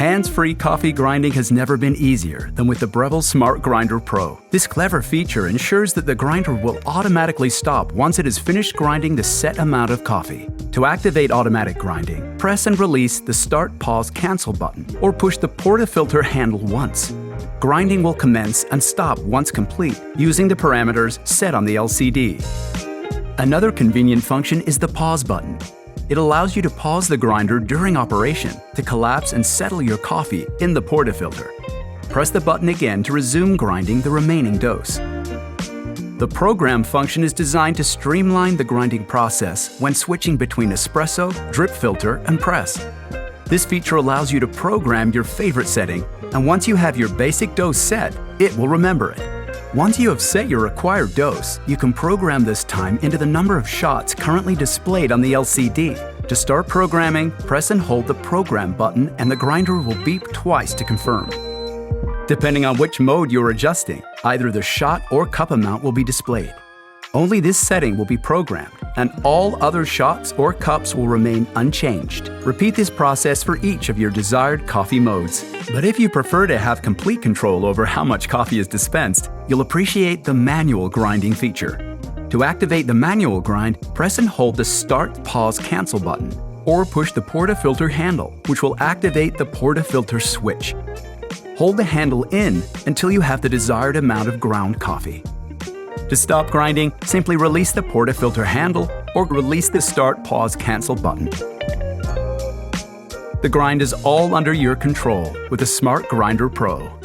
Hands-free coffee grinding has never been easier than with the Breville Smart Grinder Pro. This clever feature ensures that the grinder will automatically stop once it has finished grinding the set amount of coffee. To activate automatic grinding, press and release the Start, Pause, Cancel button or push the portafilter handle once. Grinding will commence and stop once complete using the parameters set on the LCD. Another convenient function is the Pause button. It allows you to pause the grinder during operation to collapse and settle your coffee in the portafilter. Press the button again to resume grinding the remaining dose. The program function is designed to streamline the grinding process when switching between espresso, drip filter, and press. This feature allows you to program your favorite setting, and once you have your basic dose set, it will remember it. Once you have set your required dose, you can program this time into the number of shots currently displayed on the LCD. To start programming, press and hold the Program button and the grinder will beep twice to confirm. Depending on which mode you're adjusting, either the shot or cup amount will be displayed. Only this setting will be programmed, and all other shots or cups will remain unchanged. Repeat this process for each of your desired coffee modes. But if you prefer to have complete control over how much coffee is dispensed, you'll appreciate the manual grinding feature. To activate the manual grind, press and hold the Start, Pause, Cancel button, or push the portafilter handle, which will activate the portafilter switch. Hold the handle in until you have the desired amount of ground coffee. To stop grinding, simply release the portafilter handle or release the Start, Pause, Cancel button. The grind is all under your control with the Smart Grinder Pro.